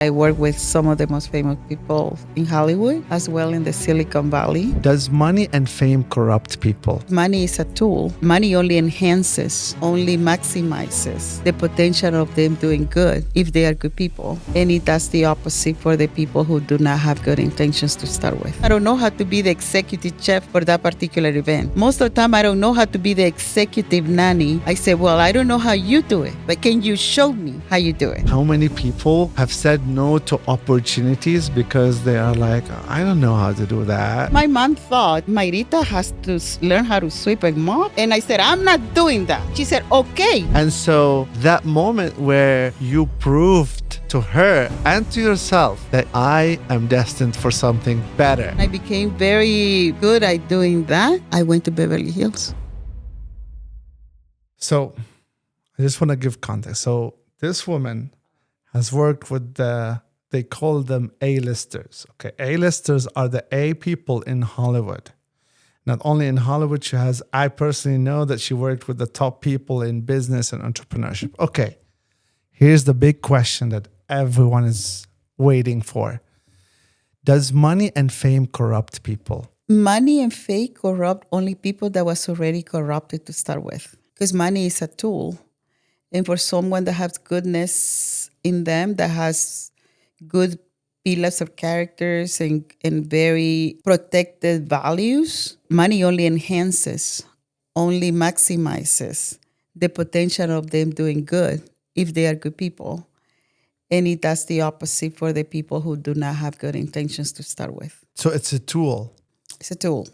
I work with some of the most famous people in Hollywood, as well in the Silicon Valley. Does money and fame corrupt people? Money is a tool. Money only enhances, only maximizes the potential of them doing good if they are good people. And it does the opposite for the people who do not have good intentions to start with. I don't know how to be the executive chef for that particular event. Most of the time, I don't know how to be the executive nanny. I say, well, I don't know how you do it, but can you show me how you do it? How many people have said no to opportunities because they are like, I don't know how to do that? My mom thought Mayrita has to learn how to sweep and mop. And I said, I'm not doing that. She said, okay. And so that moment where you proved to her and to yourself that I am destined for something better. I became very good at doing that. I went to Beverly Hills. So I just want to give context. So this woman has worked with they call them A-listers. Okay, A-listers are the A people in Hollywood. Not only in Hollywood, I personally know that she worked with the top people in business and entrepreneurship. Okay, here's the big question that everyone is waiting for. Does money and fame corrupt people? Money and fame corrupt only people that was already corrupted to start with. Because money is a tool. And for someone that has goodness in them, that has good pillars of characters and very protected values, money only enhances, only maximizes the potential of them doing good if they are good people. And it does the opposite for the people who do not have good intentions to start with. So it's a tool. It's a tool.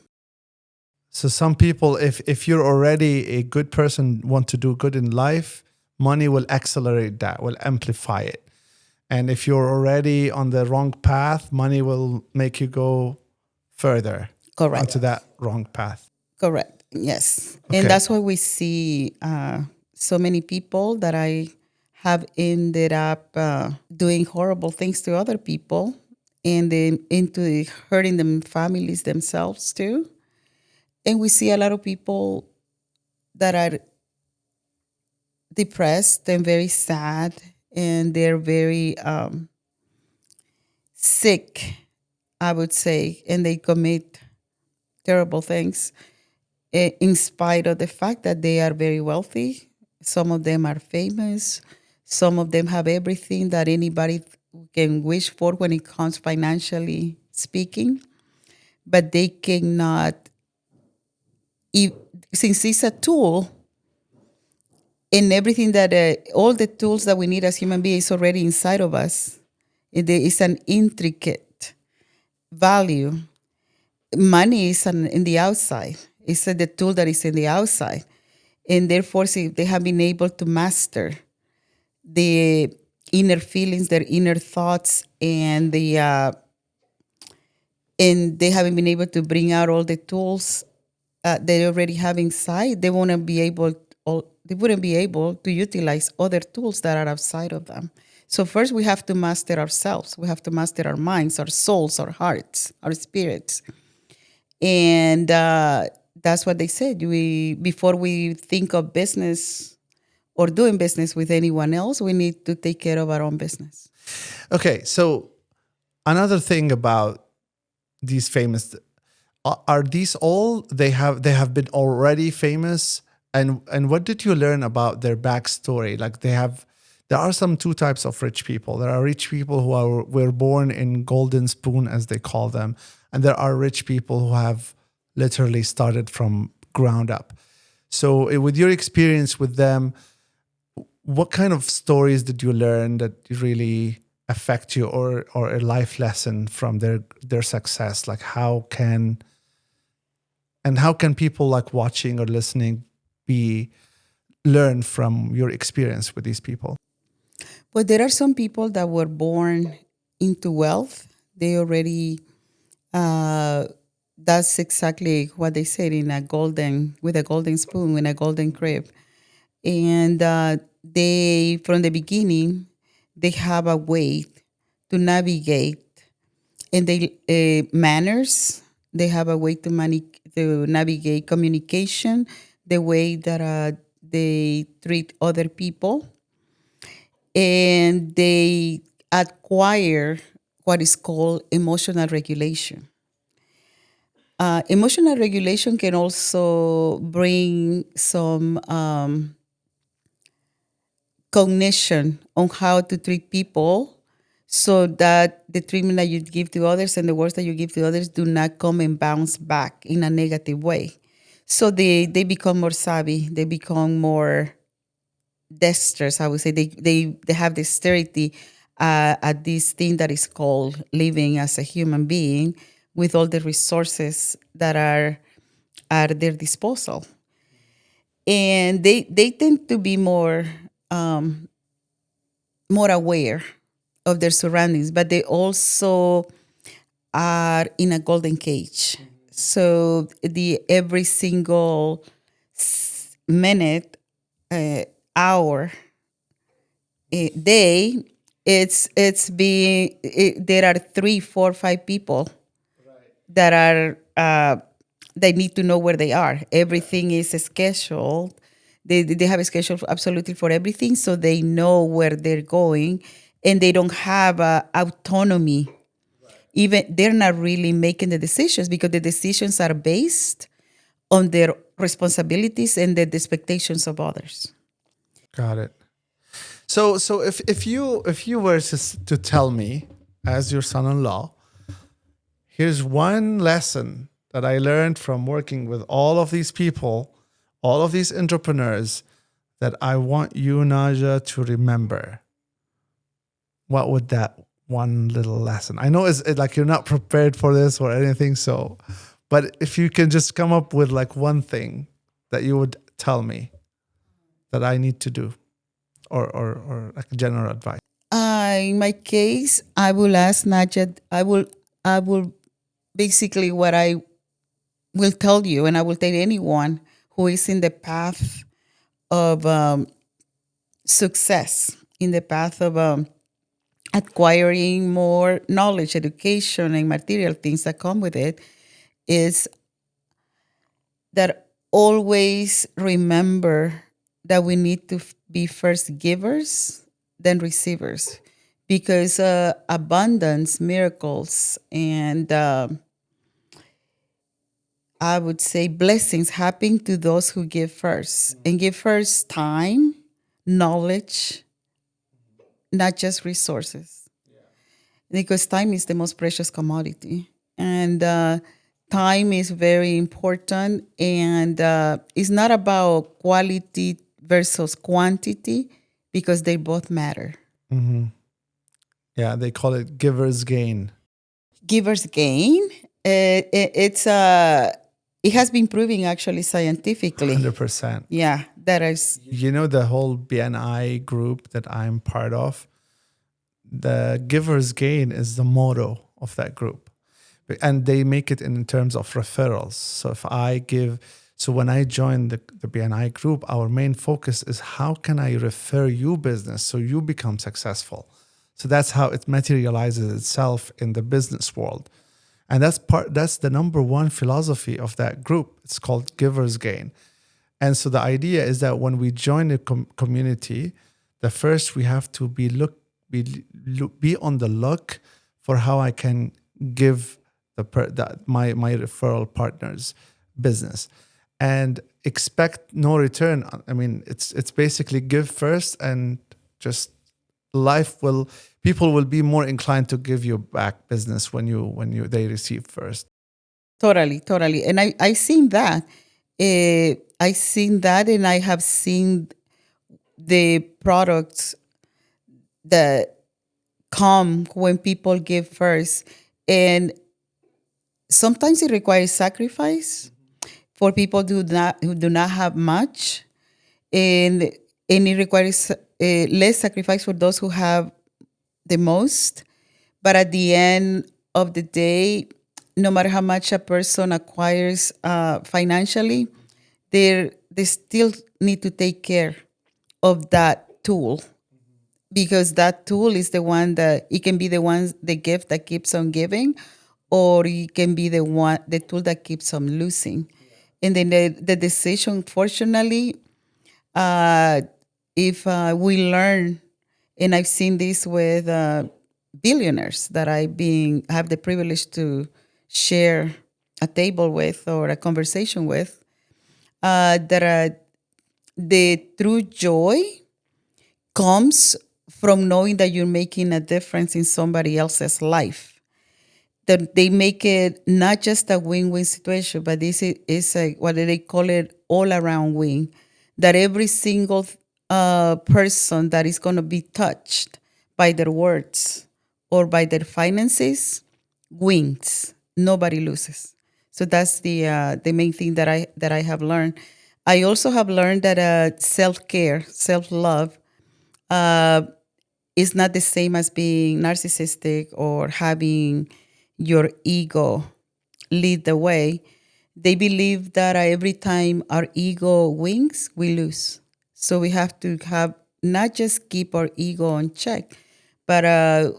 So some people, if you're already a good person, want to do good in life, money will accelerate that, will amplify it. And if you're already on the wrong path, money will make you go further. Correct. Onto that wrong path. Correct. Yes. Okay. And that's why we see so many people that I have ended up doing horrible things to other people and then into hurting them families themselves too. And we see a lot of people that are depressed and very sad, and they're very sick, I would say, and they commit terrible things in spite of the fact that they are very wealthy. Some of them are famous. Some of them have everything that anybody can wish for when it comes financially speaking, but they cannot, since it's a tool, and everything that, all the tools that we need as human beings already inside of us, there is an intricate value. Money is in the outside. It's the tool that is in the outside. And therefore, see, they have been able to master the inner feelings, their inner thoughts, and they haven't been able to bring out all the tools they already have inside. They wouldn't be able to utilize other tools that are outside of them. So first, we have to master ourselves. We have to master our minds, our souls, our hearts, our spirits, and that's what they said. Before we think of business or doing business with anyone else, we need to take care of our own business. Okay, so another thing about these famous, are these all they have been already famous, and what did you learn about their backstory? Like there are some two types of rich people. There are rich people who were born in golden spoon, as they call them, and there are rich people who have literally started from ground up. So with your experience with them, what kind of stories did you learn that really affect you, or a life lesson from their success? Like how can people like watching or listening learn from your experience with these people? Well, there are some people that were born into wealth. They already, that's exactly what they said, with a golden spoon, in a golden crib. And they, from the beginning, they have a way to navigate, and they manners. They have a way to navigate communication, the way that they treat other people, and they acquire what is called emotional regulation. Emotional regulation can also bring some cognition on how to treat people so that the treatment that you give to others and the words that you give to others do not come and bounce back in a negative way. So they become more savvy, they become more dexterous, I would say. They have dexterity at this thing that is called living as a human being with all the resources that are at their disposal. And they tend to be more aware of their surroundings, but they also are in a golden cage. So the every single minute, hour, day, there are three, four, five people that are they need to know where they are. Everything is scheduled. They have a schedule absolutely for everything, so they know where they're going, and they don't have autonomy. Even they're not really making the decisions because the decisions are based on their responsibilities and the expectations of others. Got it. So if you were to tell me as your son-in-law, here's one lesson that I learned from working with all of these people, all of these entrepreneurs, that I want you, Naja, to remember. What would that one little lesson? I know it's like you're not prepared for this or anything, so, but if you can just come up with like one thing that you would tell me that I need to do, or like general advice. In my case, I will ask Najat. I will basically what I will tell you, and I will tell anyone who is in the path of success, in the path of acquiring more knowledge, education, and material things that come with it, is that always remember that we need to be first givers, then receivers, because abundance, miracles, and I would say blessings happen to those who give first and give first time, knowledge, not just resources, because time is the most precious commodity. And time is very important. And it's not about quality versus quantity because they both matter. Yeah, they call it giver's gain. Givers gain. It has been proven actually scientifically. 100%. Yeah, that is. You know, the whole BNI group that I'm part of, the giver's gain is the motto of that group. And they make it in terms of referrals. So if I give, so when I joined the BNI group, our main focus is how can I refer you business so you become successful? So that's how it materializes itself in the business world. And that's the number one philosophy of that group. It's called giver's gain. And so the idea is that when we join a community, the first we have to be on the look for how I can give my referral partners business, and expect no return. I mean, it's basically give first, and just people will be more inclined to give you back business when they receive first. Totally. And I seen that. I seen that, and I have seen the products that come when people give first. And sometimes it requires sacrifice for people who do not have much. And it requires less sacrifice for those who have the most. But at the end of the day, no matter how much a person acquires financially, they still need to take care of that tool, because that tool is the one that it can be the gift that keeps on giving, or it can be the tool that keeps on losing. And then the decision, fortunately, if we learn, and I've seen this with billionaires that I being have the privilege to share a table with or a conversation with, that the true joy comes from knowing that you're making a difference in somebody else's life. That they make it not just a win-win situation, but this is a, what do they call it, all-around win. That every single person that is going to be touched by their words or by their finances wins. Nobody loses. So that's the main thing that I have learned. I also have learned that self-care, self-love is not the same as being narcissistic or having your ego lead the way. They believe that every time our ego wins, we lose. So we have to have not just keep our ego on check, but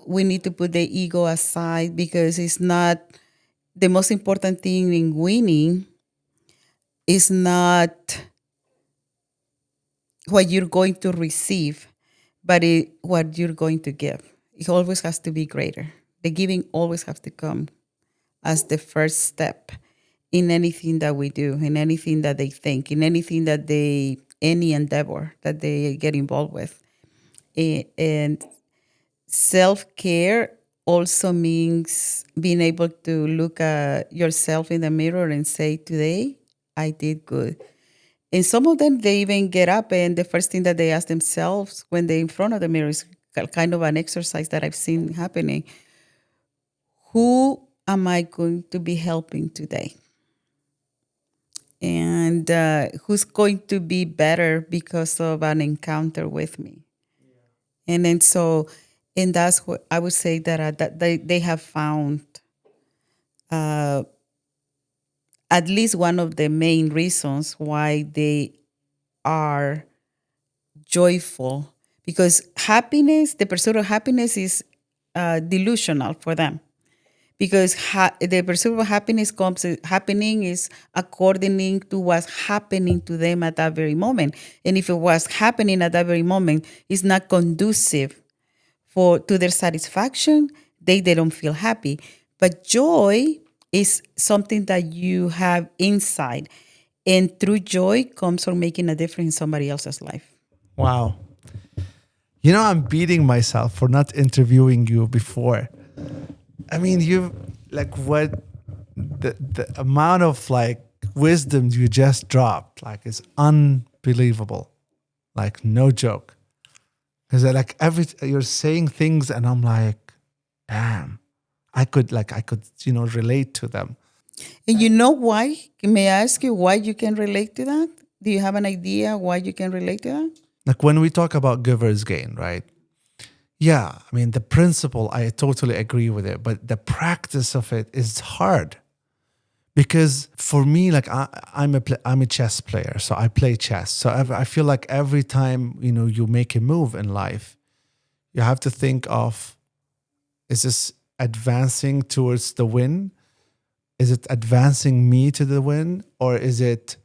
we need to put the ego aside because it's not the most important thing in winning is not what you're going to receive, but what you're going to give. It always has to be greater. The giving always has to come as the first step in anything that we do, in anything that they think, in anything that any endeavor that they get involved with. And self-care also means being able to look at yourself in the mirror and say, today I did good. And some of them, they even get up and the first thing that they ask themselves when they're in front of the mirror is kind of an exercise that I've seen happening. Who am I going to be helping today? And who's going to be better because of an encounter with me? And then so, and that's what I would say that they have found at least one of the main reasons why they are joyful, because happiness, the pursuit of happiness is delusional for them, because the pursuit of happiness comes happening is according to what's happening to them at that very moment, and if it was happening at that very moment is not conducive to their satisfaction, they don't feel happy. But joy is something that you have inside, and through joy comes from making a difference in somebody else's life. Wow. You know, I'm beating myself for not interviewing you before. I mean, you like what the amount of like wisdom you just dropped, like is unbelievable. Like no joke. Because like you're saying things and I'm like, damn, I could, relate to them. And you know why? May I ask you why you can relate to that? Do you have an idea why you can relate to that? Like when we talk about giver's gain, right? Yeah, I mean the principle, I totally agree with it, but the practice of it is hard. Because for me, like I'm a chess player, so I play chess. So I feel like every time you make a move in life, you have to think of: is this advancing towards the win? Is it advancing me to the win, or is it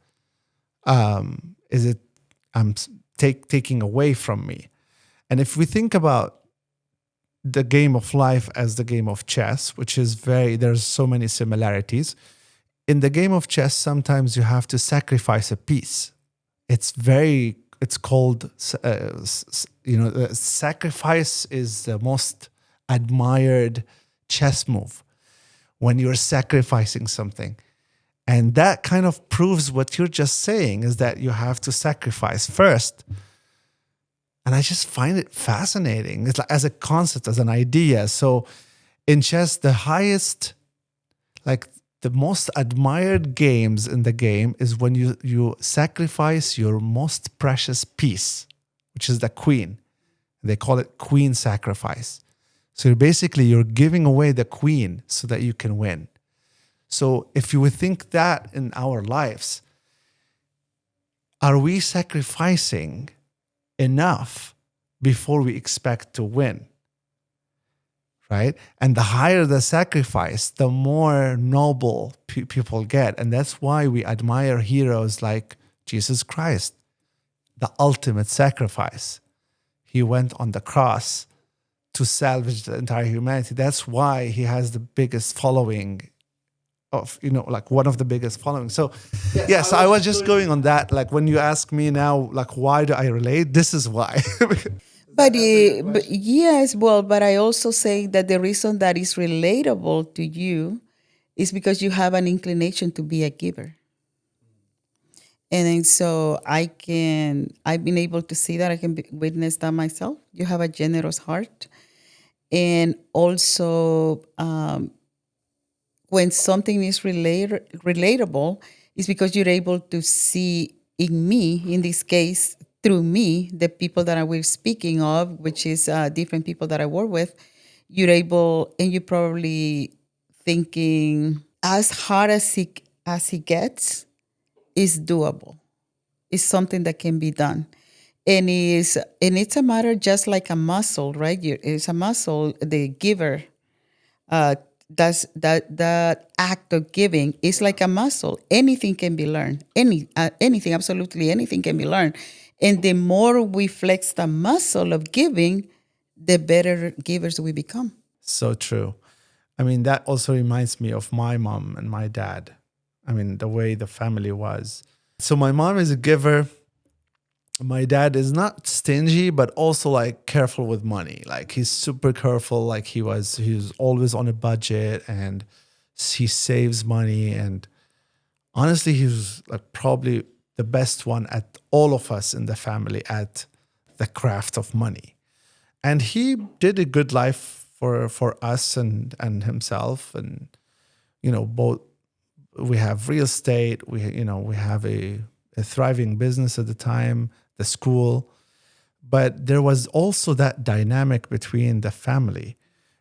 taking away from me? And if we think about the game of life as the game of chess, which is there's so many similarities. In the game of chess, sometimes you have to sacrifice a piece. It's called, sacrifice is the most admired chess move when you're sacrificing something. And that kind of proves what you're just saying, is that you have to sacrifice first. And I just find it fascinating. It's like as a concept, as an idea. So in chess, the highest, like the most admired games in the game is when you sacrifice your most precious piece, which is the queen. They call it queen sacrifice. So you're giving away the queen so that you can win. So if you would think that in our lives, are we sacrificing enough before we expect to win? Right? And the higher the sacrifice, the more noble people get. And that's why we admire heroes like Jesus Christ, the ultimate sacrifice. He went on the cross to salvage the entire humanity. That's why he has the biggest following of, like one of the biggest followings. So yes, I was just going on that. Like when you ask me now, like why do I relate? This is why. But yes, well, but I also say that the reason that is relatable to you is because you have an inclination to be a giver. And then so I've been able to see that. I can witness that myself. You have a generous heart. And also, when something is relatable, it's because you're able to see in me, in this case, through me, the people that I was speaking of, which is different people that I work with, you're able, and you're probably thinking, as hard as it gets, is doable. It's something that can be done. And it's a matter just like a muscle, right? It's a muscle. The giver uh, does that act of giving is like a muscle. Anything can be learned. Anything, absolutely anything can be learned. And the more we flex the muscle of giving, the better givers we become. So true. I mean, that also reminds me of my mom and my dad. I mean, the way the family was. So my mom is a giver. My dad is not stingy, but also like careful with money. Like he's super careful. Like he's always on a budget, and he saves money. And honestly, he was like probably the best one at all of us in the family at the craft of money. And he did a good life for us and himself. And both, we have real estate. We have a thriving business at the time, the school. But there was also that dynamic between the family,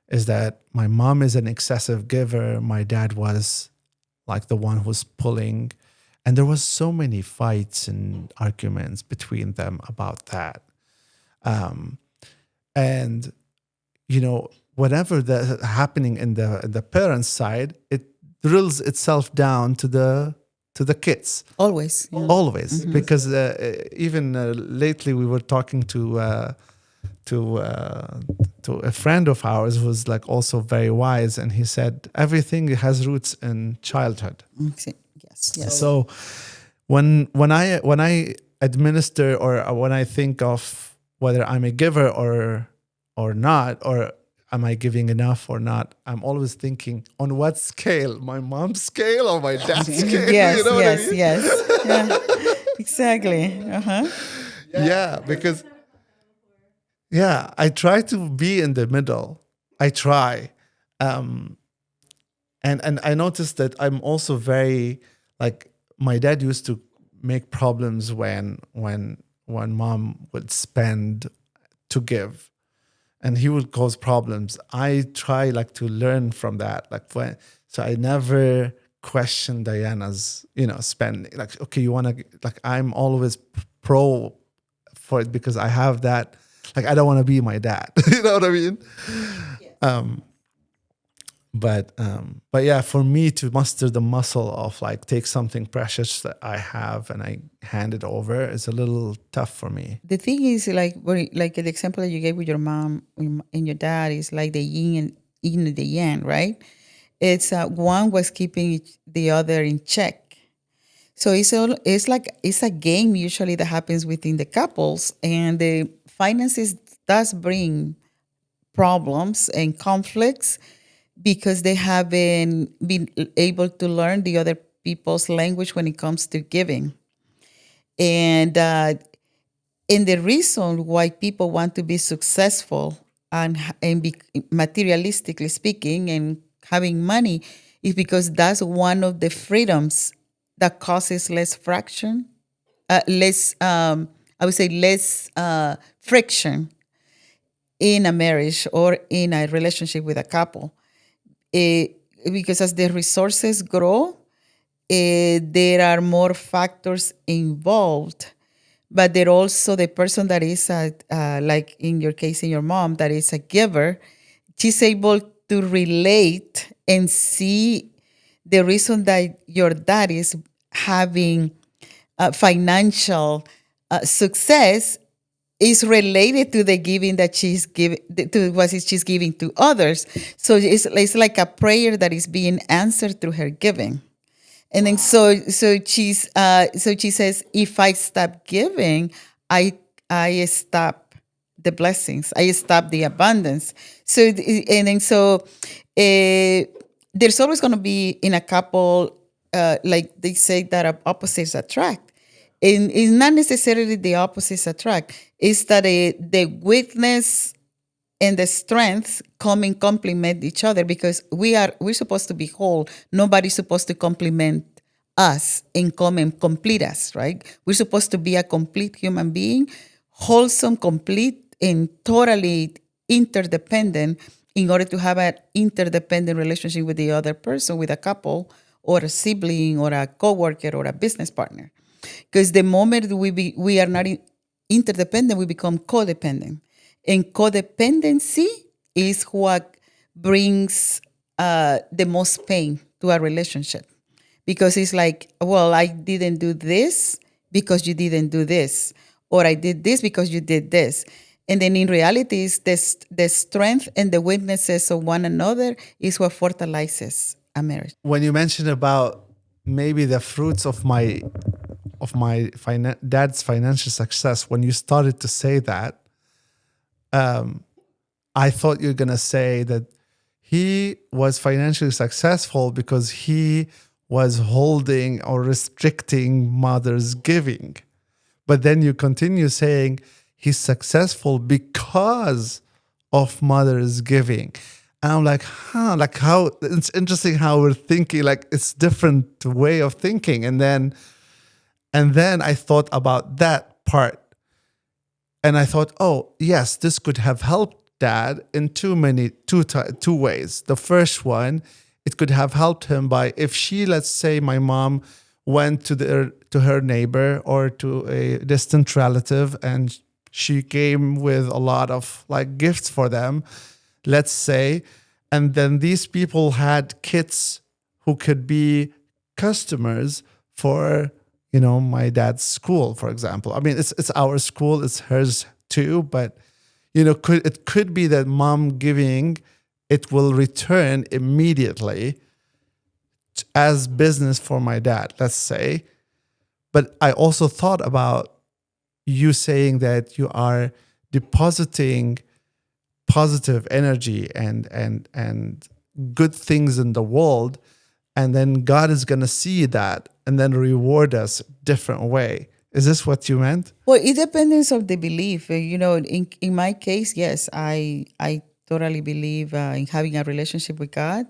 is that my mom is an excessive giver. My dad was like the one who's pulling. And there was so many fights and arguments between them about that. And, whatever the happening in the parents' side, it drills itself down to the kids. Always. Yeah. Always, because even lately we were talking to a friend of ours who was like also very wise, and he said everything has roots in childhood. Okay. Yes. Yes. So when I administer, or when I think of whether I'm a giver or not, or am I giving enough or not, I'm always thinking on what scale, my mom's scale or my dad's scale. Yes. You know Yes. what I mean? Yes. Yeah. Exactly. Yeah, because I try to be in the middle. I try. And I noticed that I'm also very, like, my dad used to make problems when mom would spend to give, and he would cause problems. I try like to learn from that, so I never question Diana's spending. Like, okay, you want to, like, I'm always pro for it because I have that. Like, I don't want to be my dad. You know what I mean? Um, but yeah, for me to muster the muscle of like take something precious that I have and I hand it over is a little tough for me. The thing is, like the example that you gave with your mom and your dad is like the yin and the yang, right? It's one was keeping the other in check. So it's a game usually that happens within the couples, and the finances does bring problems and conflicts because they haven't been able to learn the other people's language when it comes to giving. And the reason why people want to be successful and be materialistically speaking and having money is because that's one of the freedoms that causes less fraction, less I would say less friction in a marriage or in a relationship with a couple. Eh, because as the resources grow, there are more factors involved, but there also the person that is like in your case, in your mom, that is a giver, she's able to relate and see the reason that your dad is having financial success is related to the giving that she's giving to what she's giving to others. So it's like a prayer that is being answered through her giving. And then so she says, if I stop giving, I I stop the blessings. I stop the abundance. And then there's always going to be in a couple, like they say that opposites attract. And it's not necessarily the opposites attract. It's that the weakness and the strengths come and complement each other, because we're supposed to be whole. Nobody's supposed to complement us and come and complete us, right? We're supposed to be a complete human being, wholesome, complete, and totally interdependent, in order to have an interdependent relationship with the other person, with a couple or a sibling or a coworker or a business partner. Because the moment we are not interdependent, we become codependent. And codependency is what brings the most pain to a relationship. Because it's like, well, I didn't do this because you didn't do this, or I did this because you did this. And then in reality, is the strength and the weaknesses of one another is what fertilizes a marriage. When you mentioned about maybe the fruits of my dad's financial success, when you started to say that, I thought you're gonna say that he was financially successful because he was holding or restricting mother's giving. But then you continue saying he's successful because of mother's giving. And I'm like, like how it's interesting how we're thinking, like it's different way of thinking. And then I thought about that part. And I thought, oh, yes, this could have helped dad in two ways. The first one, it could have helped him by, if she, let's say my mom went to her neighbor or to a distant relative and she came with a lot of like gifts for them, let's say, and then these people had kids who could be customers for my dad's school, for example. I mean, it's our school, it's hers too, but it could be that mom giving, it will return immediately as business for my dad, let's say. But I also thought about you saying that you are depositing positive energy and good things in the world, and then God is going to see that and then reward us different way. Is this what you meant? Well, it depends on the belief. In my case, yes, I totally believe in having a relationship with God,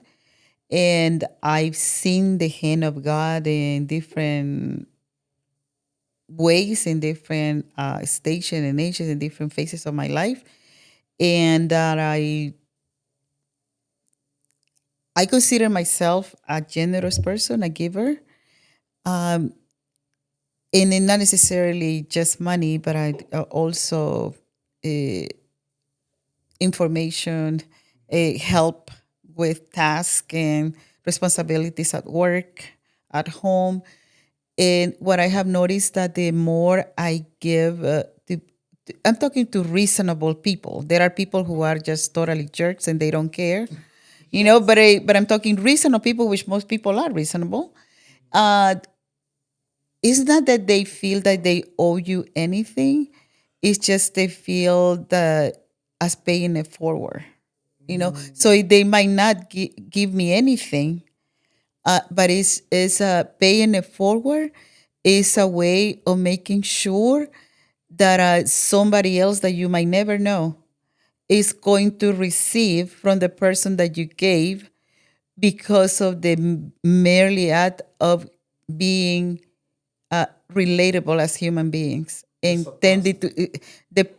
and I've seen the hand of God in different ways, in different stations and ages, in different phases of my life, and that I consider myself a generous person, a giver, and not necessarily just money, but I also information, help with tasks and responsibilities at work, at home. And what I have noticed that the more I give, I'm talking to reasonable people. There are people who are just totally jerks and they don't care, but I'm talking reasonable people, which most people are reasonable. Uh, it's not that they feel that they owe you anything. It's just they feel that as paying it forward. So they might not give me anything, but it's paying it forward is a way of making sure that somebody else that you might never know is going to receive from the person that you gave, because of the merely act of being relatable as human beings, and tended to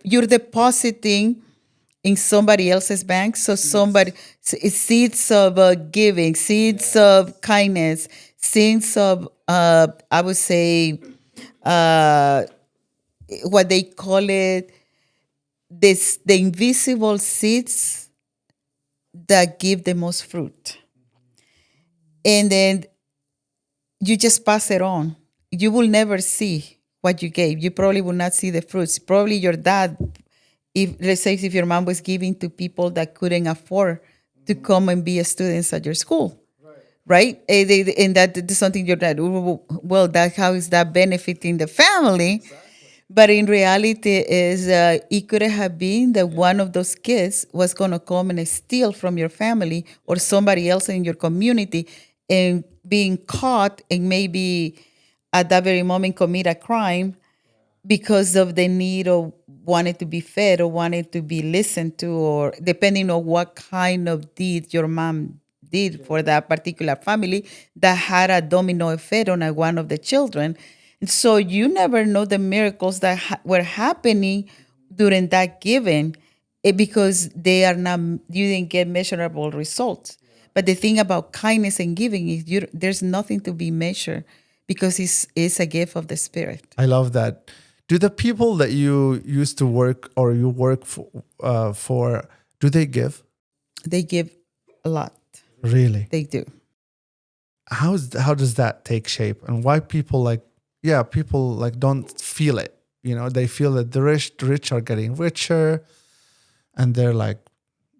you're depositing in somebody else's bank. So seeds of giving, seeds of kindness, seeds of I would say what they call it, the invisible seeds that give the most fruit. And then you just pass it on. You will never see what you gave. You probably will not see the fruits. Probably your dad, if let's say if your mom was giving to people that couldn't afford to come and be a students at your school, right? And that is something your dad, well, that how is that benefiting the family? But in reality, is it could have been that one of those kids was going to come and steal from your family or somebody else in your community, and being caught and maybe at that very moment commit a crime because of the need of wanted to be fed or wanted to be listened to, or depending on what kind of deed your mom did for that particular family that had a domino effect on one of the children. And so you never know the miracles that were happening during that giving, because they are not, you didn't get measurable results. But the thing about kindness and giving is there's nothing to be measured, because it's a gift of the Spirit. I love that. Do the people that you used to work or you work for, do they give? They give a lot. Really? They do. How does that take shape, and why people like don't feel it? You know, they feel that the rich are getting richer, and they're like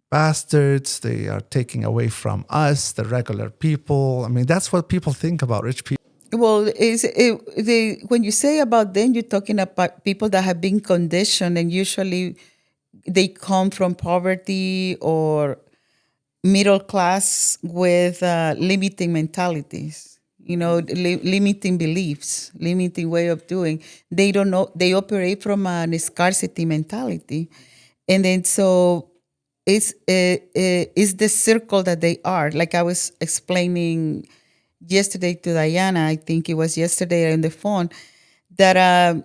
bastards. They are taking away from us, the regular people. I mean, that's what people think about rich people. Well, when you say about them, you're talking about people that have been conditioned, and usually they come from poverty or middle class with limiting mentalities. You know, limiting beliefs, limiting way of doing. They don't know. They operate from a scarcity mentality, and then so it's the circle that they are. Like I was explaining yesterday to Diana, I think it was yesterday on the phone, that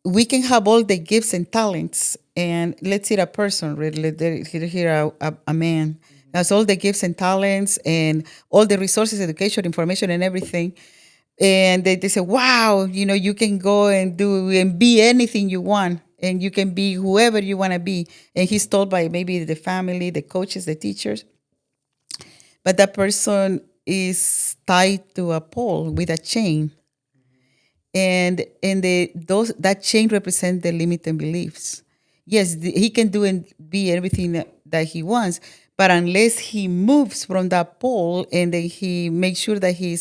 we can have all the gifts and talents, and let's say a person, really, here a man has all the gifts and talents and all the resources, education, information, and everything. And they say, wow, you can go and do and be anything you want, and you can be whoever you want to be. And he's told by maybe the family, the coaches, the teachers, but that person is tied to a pole with a chain, and those that chain represents the limiting beliefs. Yes, he can do and be everything that he wants, but unless he moves from that pole and then he makes sure that he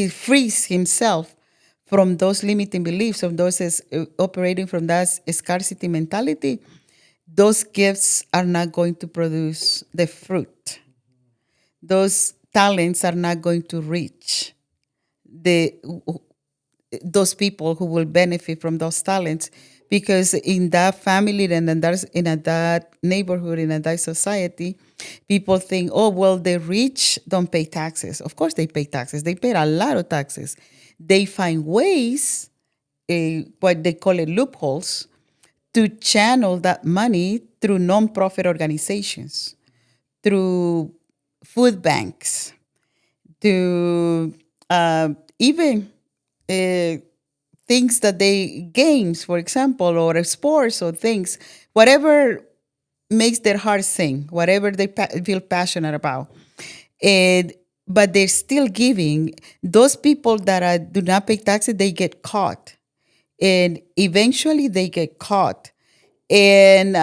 frees himself from those limiting beliefs, of those operating from that scarcity mentality, those gifts are not going to produce the fruit. Those talents are not going to reach the those people who will benefit from those talents, because in that family and in that neighborhood, in that society, people think, oh well, the rich don't pay taxes. Of course they pay taxes. They pay a lot of taxes. They find ways, what they call it loopholes, to channel that money through nonprofit organizations, through food banks, to even uh, things that games, for example, or sports or things, whatever makes their heart sing, whatever they feel passionate about. And but they're still giving. Those people that do not pay taxes, they get caught, and eventually they get caught, and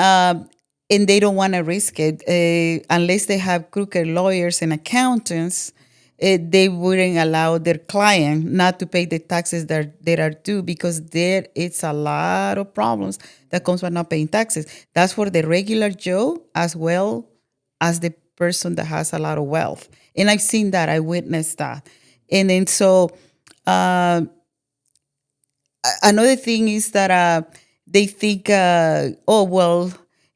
they don't want to risk it, unless they have crooked lawyers and accountants. They wouldn't allow their client not to pay the taxes that are due, because there it's a lot of problems that comes with not paying taxes. That's for the regular Joe as well as the person that has a lot of wealth. And I've seen that. I witnessed that. And then so another thing is that they think, oh well,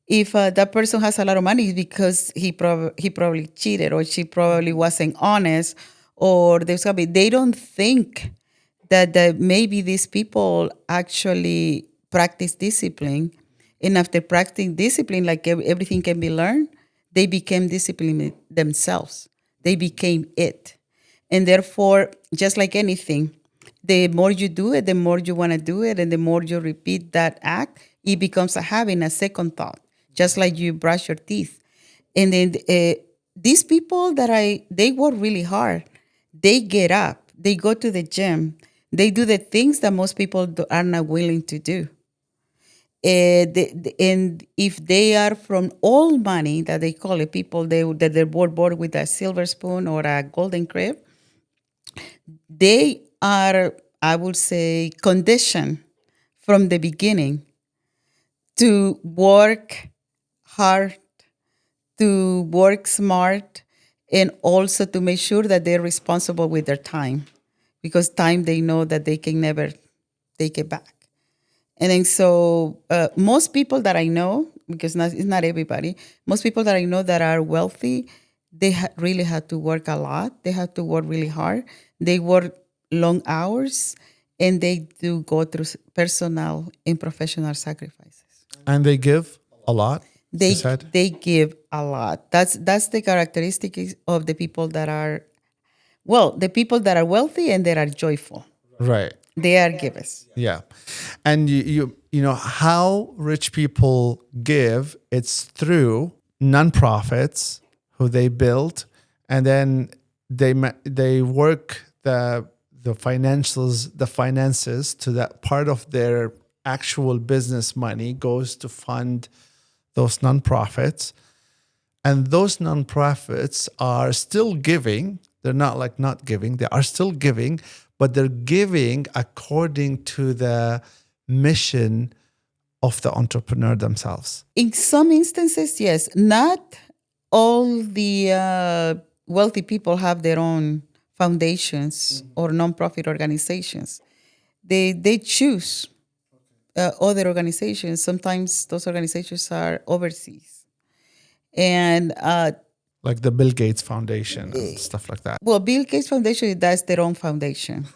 if that person has a lot of money, it's because he probably cheated, or she probably wasn't honest, or there's gonna be. They don't think that maybe these people actually practice discipline, and after practicing discipline, like everything can be learned, they became disciplined themselves. They became it. And therefore, just like anything, the more you do it, the more you want to do it, and the more you repeat that act, it becomes a habit, a second thought, just like you brush your teeth. And then these people they work really hard. They get up, they go to the gym, They do the things that most people are not willing to do. And if they are from all money, that they call it, people that they're born with a silver spoon or a golden crib, they are, I would say, conditioned from the beginning to work hard, to work smart, and also to make sure that they're responsible with their time, because time they know that they can never take it back. And then so most people that I know, because it's not everybody, most people that I know that are wealthy, they really had to work a lot. They had to work really hard. They work long hours, and they do go through personal and professional sacrifices. And they give a lot, you They said? they give a lot. That's the characteristic of the people that are, well, the people that are wealthy and that are joyful. Right. They are givers. Yeah. And you know how rich people give, it's through nonprofits who they build, and then they work the finances to that part of their actual business money goes to fund those nonprofits. And those nonprofits are still giving. They're not like not giving. They are still giving, but they're giving according to the mission of the entrepreneur themselves. In some instances, yes. Not all the wealthy people have their own foundations or nonprofit organizations. They choose other organizations. Sometimes those organizations are overseas, and Like the Bill Gates Foundation and stuff like that. well, Bill Gates Foundation, that's their own foundation.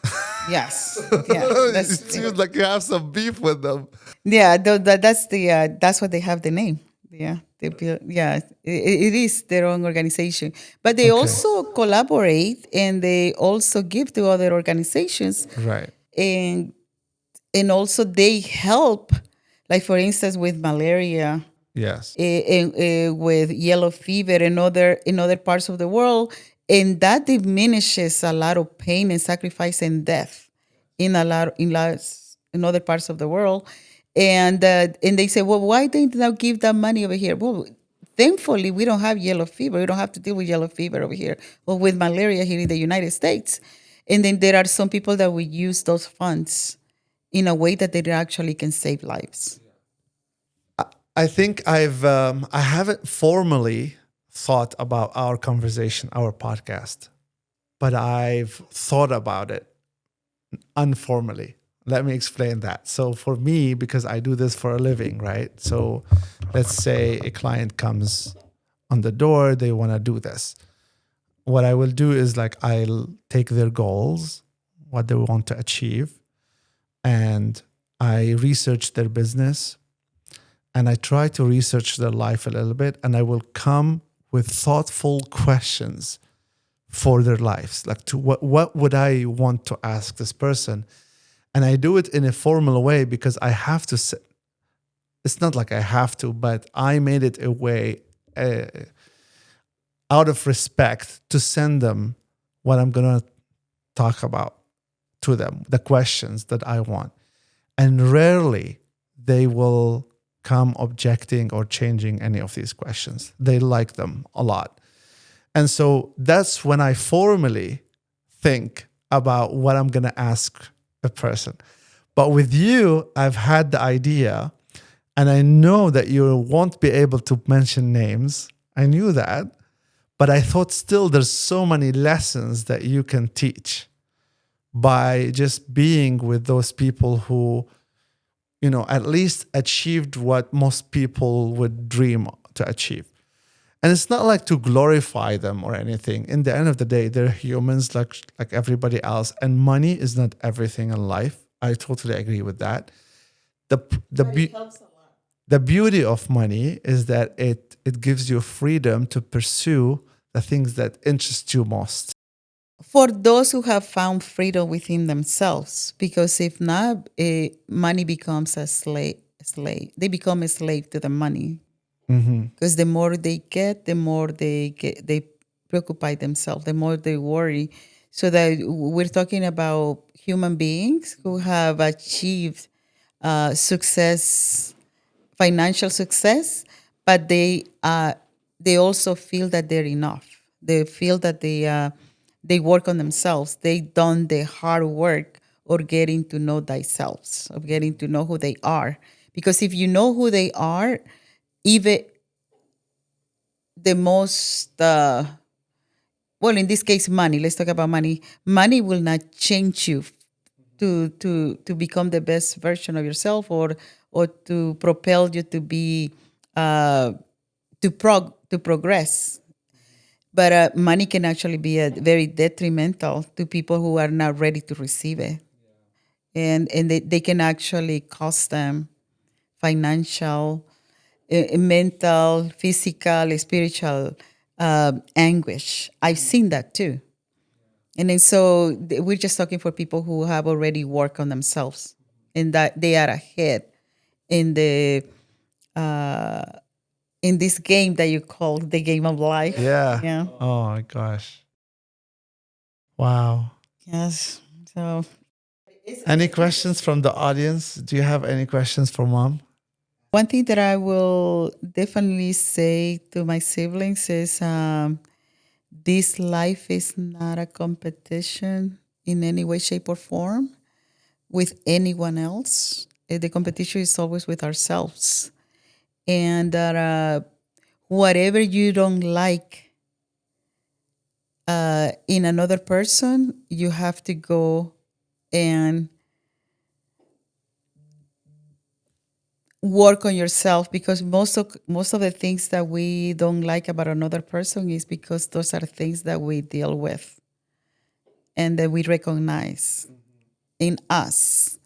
Yes, yeah, It that's seems like you have some beef with them. yeah. That's what they have the name. Yeah, yeah, it is their own organization, but they Okay. also collaborate and they also give to other organizations, Right. and also they help, like for instance with malaria, Yes. with yellow fever in other parts of the world, and that diminishes a lot of pain and sacrifice and death in other parts of the world. And they say, well, why didn't they not give that money over here? Well, thankfully we don't have yellow fever. We don't have to deal with yellow fever over here or with malaria here in the United States. And then there are some people that will use those funds in a way that they actually can save lives. I think I haven't formally thought about our conversation, our podcast, but I've thought about it informally. Let me explain that. So for me, because I do this for a living, right? So let's say a client comes on the door, they want to do this. What I will do is like I'll take their goals, what they want to achieve, and I research their business and I try to research their life a little bit, and I will come with thoughtful questions for their lives. Like to what would I want to ask this person? And I do it in a formal way because I have to it's not like I have to, but I made it a way out of respect to send them what I'm going to talk about to them, the questions that I want. And rarely they will come objecting or changing any of these questions. They like them a lot. And so that's when I formally think about what I'm going to ask a person. But with you, I've had the idea, and I know that you won't be able to mention names. I knew that. But I thought still there's so many lessons that you can teach by just being with those people who, you know, at least achieved what most people would dream to achieve. And it's not like to glorify them or anything. In the end of the day, they're humans like everybody else. And money is not everything in life. I totally agree with that. The beauty of money is that it gives you freedom to pursue the things that interest you most. For those who have found freedom within themselves, because if not, money becomes a slave. They become a slave to the money, because the more they get, the more they preoccupy themselves, the more they worry. So that we're talking about human beings who have achieved success, financial success, but they also feel that they're enough. They feel that they work on themselves. They done the hard work of getting to know themselves, of getting to know who they are. Because if you know who they are, even the most well, in this case, money. Let's talk about money. Money will not change you to become the best version of yourself, or to propel you to be to progress. But money can actually be very detrimental to people who are not ready to receive it, and they can actually cost them financial, mental, physical, spiritual anguish. I've seen that too. And then so we're just talking for people who have already worked on themselves and that they are ahead in the in this game that you call the game of life. Yeah. Yeah. Oh my gosh. Wow. Yes. So Any questions from the audience? Do you have any questions for mom? one thing that I will definitely say to my siblings is this life is not a competition in any way, shape, or form with anyone else. The competition is always with ourselves. And that whatever you don't like in another person, you have to go and work on yourself, because most of the things that we don't like about another person is because those are things that we deal with and that we recognize in us.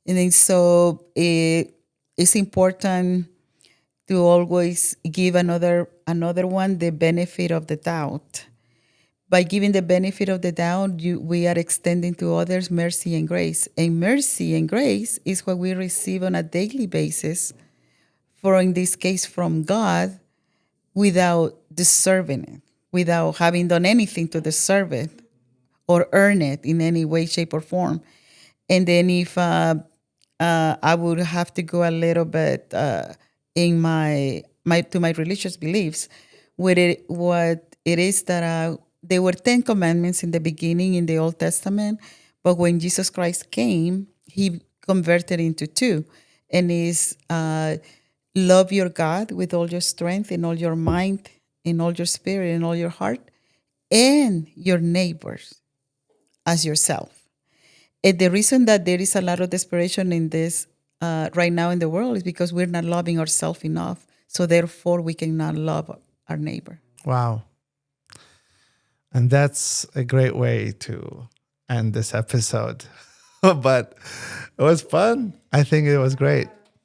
And then so it's important to always give another one the benefit of the doubt. By giving the benefit of the doubt, we are extending to others mercy and grace. And mercy and grace is what we receive on a daily basis, for in this case from God, without deserving it, without having done anything to deserve it or earn it in any way, shape, or form. And then if I would have to go a little bit in my to my religious beliefs, what it is that there were 10 commandments in the beginning in the Old Testament, but when Jesus Christ came, he converted into two, and is love your God with all your strength, in all your mind, in all your spirit, in all your heart, and your neighbors as yourself. And the reason that there is a lot of desperation in this right now in the world is because we're not loving ourselves enough. So therefore, we cannot love our neighbor. Wow. And that's a great way to end this episode. But it was fun. I think it was great.